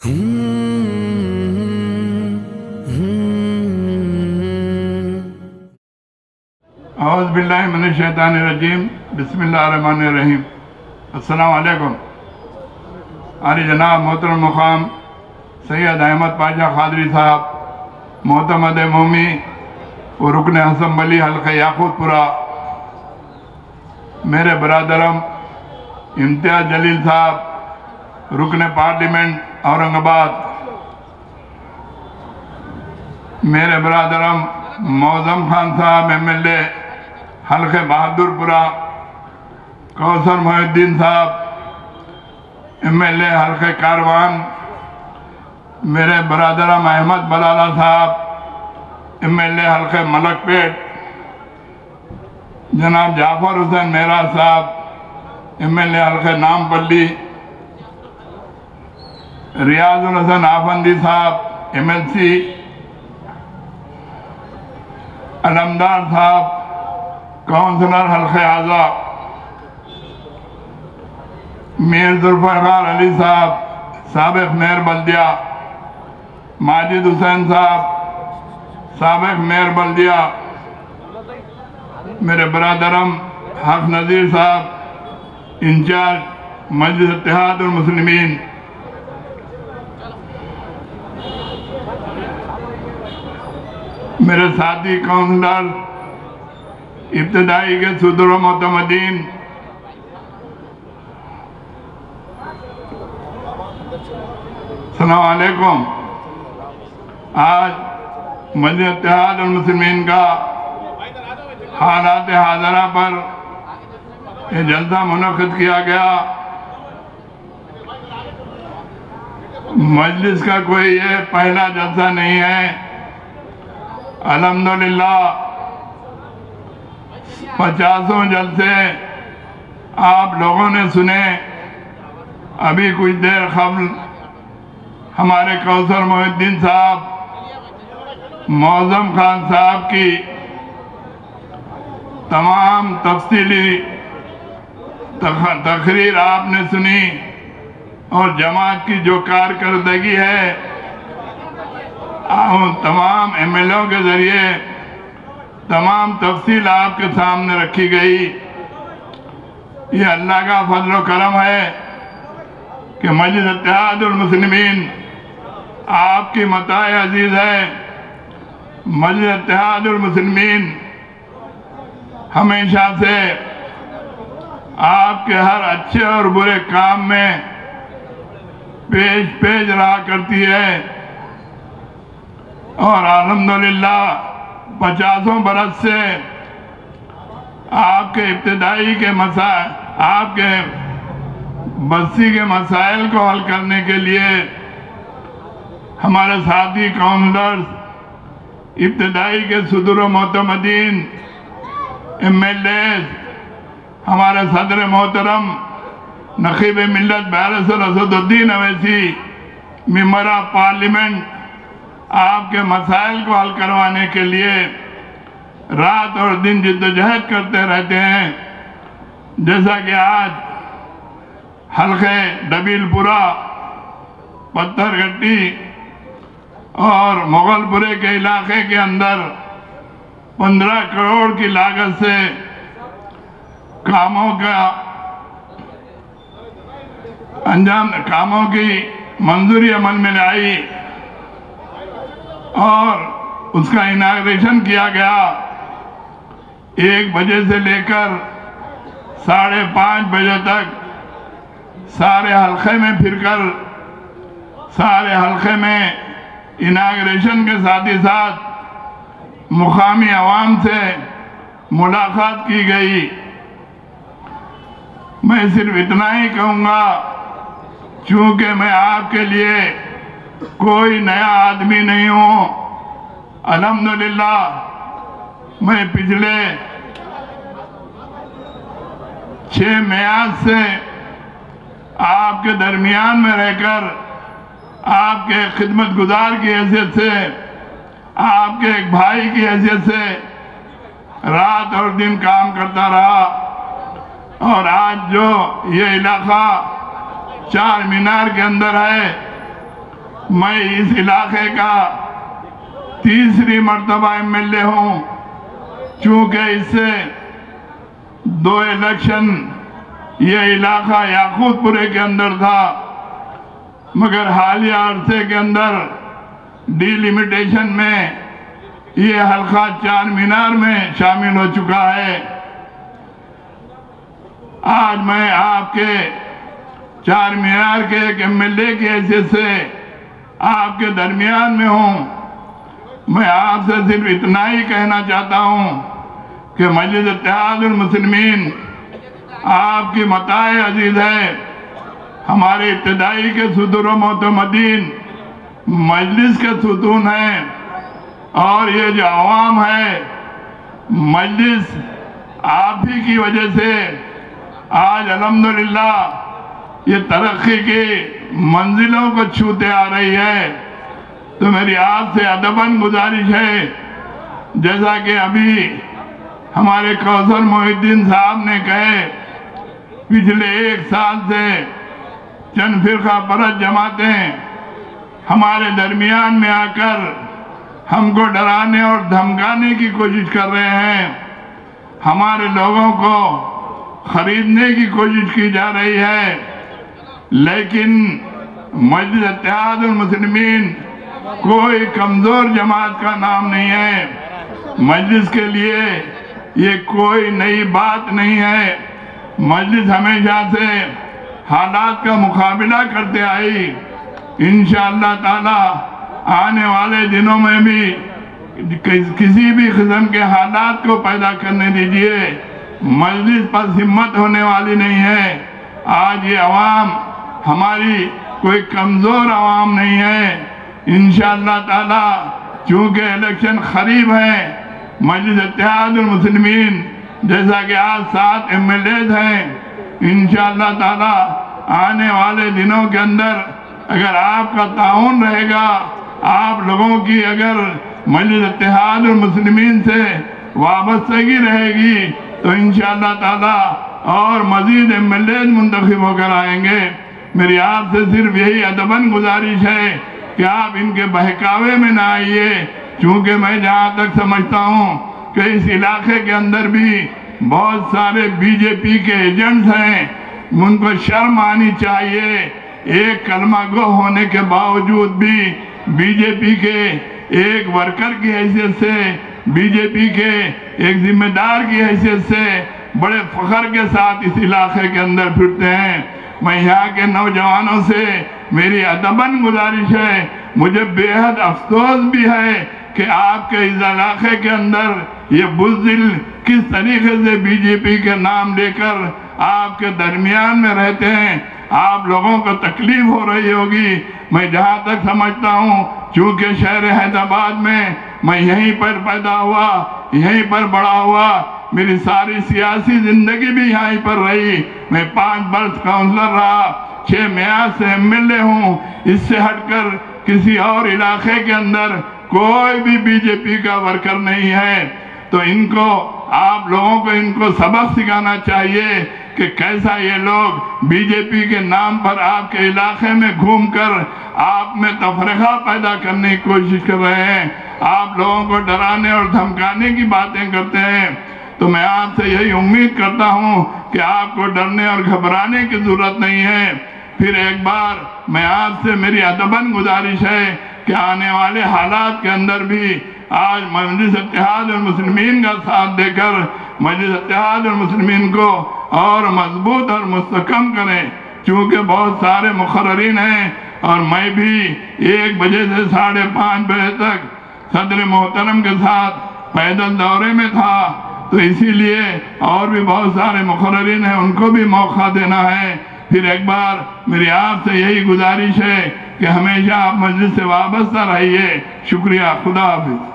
اعوذ باللہ من الشیطان الرجیم، بسم اللہ الرحمن الرحیم۔ السلام علیکم۔ عالی جناب محترم مقام سید احمد پاشا قادری صاحب، معتمد مومی و رکن اسمبلی حلقہ یاقوت پورہ، میرے برادرم امتیاز جلیل صاحب، رکن پارلیمنٹ اورنگ آباد، میرے برادرم معظم خان صاحب ایم ایل اے حلقہ بہادر پورہ، کوثر محی الدین صاحب ایم ایل اے حلقہ کاروان، میرے برادرم احمد بلالہ صاحب ایم ایل اے حلقہ ملک پیٹ، جناب جعفر حسین معراج صاحب ایم ایل اے حلقہ نام پلی، ریاض الحسن آفندی صاحب ایم ایل سی، علمدار صاحب کونسلر حلقہ اعضا، میر ذوالفقار علی صاحب سابق میئر بلدیہ، ماجد حسین صاحب سابق میئر بلدیہ، میرے برادرم حق نذیر صاحب انچارج مجلس اتحاد المسلمین، میرے ساتھی کونسلر ابتدائی کے صدر و معتمدین، السلام علیکم۔ آج مجلس اتحاد المسلمین کا حالات حاضرہ پر یہ جلسہ منعقد کیا گیا۔ مجلس کا کوئی یہ پہلا جلسہ نہیں ہے، الحمدللہ 50 جلسے آپ لوگوں نے سنے۔ ابھی کچھ دیر قبل ہمارے کوثر محی الدین صاحب، معظم خان صاحب کی تمام تفصیلی تقریر آپ نے سنی، اور جماعت کی جو کارکردگی ہے تمام ایم ایل او کے ذریعے تمام تفصیل آپ کے سامنے رکھی گئی۔ یہ اللہ کا فضل و کرم ہے کہ مجلس اتحاد المسلمین آپ کی متاع عزیز ہے۔ مجلس اتحاد المسلمین ہمیشہ سے آپ کے ہر اچھے اور برے کام میں پیش رہا کرتی ہے، اور الحمدللہ 50 برس سے آپ کے ابتدائی کے مسائل، آپ کے بستی کے مسائل کو حل کرنے کے لیے ہمارے ساتھی کونسلرز، ابتدائی کے صدر و معتمدین، ایم ایل اے، ہمارے صدر محترم نقیب ملت barrister Asad Uddin Owaisi, member of parliament, آپ کے مسائل کو حل کروانے کے لیے رات اور دن جدوجہد کرتے رہتے ہیں۔ جیسا کہ آج حلقہ ڈبیل پورہ، پتھر گھٹی اور مغل پورے کے علاقے کے اندر 15 کروڑ کی لاگت سے کاموں کی منظوری عمل میں لائی اور اس کا اناگریشن کیا گیا۔ 1 بجے سے لے کر 5:30 بجے تک سارے حلقے میں پھر کر سارے حلقے میں اناگریشن کے ساتھ ہی ساتھ مقامی عوام سے ملاقات کی گئی۔ میں صرف اتنا ہی کہوں گا، چونکہ میں آپ کے لیے کوئی نیا آدمی نہیں ہوں، الحمدللہ میں پچھلے 6 میعاد سے آپ کے درمیان میں رہ کر آپ کے خدمت گزار کی حیثیت سے، آپ کے ایک بھائی کی حیثیت سے رات اور دن کام کرتا رہا، اور آج جو یہ علاقہ چار مینار کے اندر ہے، میں اس علاقے کا تیسری مرتبہ MLA ہوں، چونکہ اس سے 2 الیکشن یہ علاقہ یاقوت پورے کے اندر تھا، مگر حالیہ عرصے کے اندر ڈی لیمیٹیشن میں یہ حلقہ چار مینار میں شامل ہو چکا ہے۔ آج میں آپ کے چار مینار کے ایک MLA کی حیثیت سے آپ کے درمیان میں ہوں۔ میں آپ سے صرف اتنا ہی کہنا چاہتا ہوں کہ مجلس اتحاد المسلمین آپ کی متاع عزیز ہے، ہمارے ابتدائی کے صدور و معتمدین مجلس کے ستون ہیں، اور یہ جو عوام ہے مجلس آپ ہی کی وجہ سے آج الحمدللہ یہ ترقی کی منزلوں کو چھوتے آ رہی ہے۔ تو میری آپ سے ادباً گزارش ہے، جیسا کہ ابھی ہمارے کوثر محی الدین صاحب نے کہے، پچھلے 1 سال سے چند فرقہ پرست جماعتیں ہمارے درمیان میں آ کر ہم کو ڈرانے اور دھمکانے کی کوشش کر رہے ہیں، ہمارے لوگوں کو خریدنے کی کوشش کی جا رہی ہے، لیکن مجلس اتحاد المسلمین کوئی کمزور جماعت کا نام نہیں ہے۔ مجلس کے لیے یہ کوئی نئی بات نہیں ہے۔ مجلس ہمیشہ سے حالات کا مقابلہ کرتے آئی، انشاءاللہ تعالی آنے والے دنوں میں بھی کسی بھی قسم کے حالات کو پیدا کرنے دیجئے، مجلس پر ہمت ہونے والی نہیں ہے۔ آج یہ عوام ہماری کوئی کمزور عوام نہیں ہے، انشاءاللہ تعالی چونکہ الیکشن قریب ہے، مجلس اتحاد المسلمین جیسا کہ آج 7 MLAs ہیں، انشاءاللہ تعالی آنے والے دنوں کے اندر اگر آپ کا تعاون رہے گا، آپ لوگوں کی اگر مجلس اتحاد المسلمین سے وابستگی رہے گی تو انشاءاللہ تعالی اور مزید MLAs منتخب ہو کر آئیں گے۔ میری آپ سے صرف یہی ادباً گزارش ہے کہ آپ ان کے بہکاوے میں نہ آئیے، چونکہ میں جہاں تک سمجھتا ہوں کہ اس علاقے کے اندر بھی بہت سارے BJP کے ایجنٹس ہیں، ان کو شرم آنی چاہیے، ایک کلمہ گو ہونے کے باوجود بھی BJP کے ایک ورکر کی حیثیت سے، BJP کے ایک ذمہ دار کی حیثیت سے بڑے فخر کے ساتھ اس علاقے کے اندر پھرتے ہیں۔ میں یہاں کے نوجوانوں سے میری ادباً گزارش ہے، مجھے بے حد افسوس بھی ہے کہ آپ کے اس علاقے کے اندر یہ بزدل کس طریقے سے BJP کے نام لے کر آپ کے درمیان میں رہتے ہیں، آپ لوگوں کو تکلیف ہو رہی ہوگی۔ میں جہاں تک سمجھتا ہوں چونکہ شہر حیدرآباد میں یہیں پر پیدا ہوا، یہیں پر بڑا ہوا، میری ساری سیاسی زندگی بھی یہیں پر رہی، میں 5 برس کاؤنسلر رہا، 6 میعاد سے MLA ہوں، اس سے ہٹ کر کسی اور علاقے کے اندر کوئی بھی BJP کا ورکر نہیں ہے۔ تو ان کو آپ لوگوں کو ان کو سبق سکھانا چاہیے کہ کیسا یہ لوگ BJP کے نام پر آپ کے علاقے میں گھوم کر آپ میں تفرقہ پیدا کرنے کی کوشش کر رہے ہیں، آپ لوگوں کو ڈرانے اور دھمکانے کی باتیں کرتے ہیں۔ تو میں آپ سے یہی امید کرتا ہوں کہ آپ کو ڈرنے اور گھبرانے کی ضرورت نہیں ہے۔ پھر ایک بار میں آپ سے میری ادباً گزارش ہے کہ آنے والے حالات کے اندر بھی آج مجلس اتحاد المسلمین کا ساتھ دے کر مجلس اتحاد المسلمین کو اور مضبوط اور مستحکم کریں، چونکہ بہت سارے مقررین ہیں اور میں بھی 1 بجے سے 5:30 بجے تک صدر محترم کے ساتھ پیدل دورے میں تھا، تو اسی لیے اور بھی بہت سارے مقررین ہیں، ان کو بھی موقع دینا ہے۔ پھر ایک بار میری آپ سے یہی گزارش ہے کہ ہمیشہ آپ مجلس سے وابستہ رہیے۔ شکریہ، خدا حافظ۔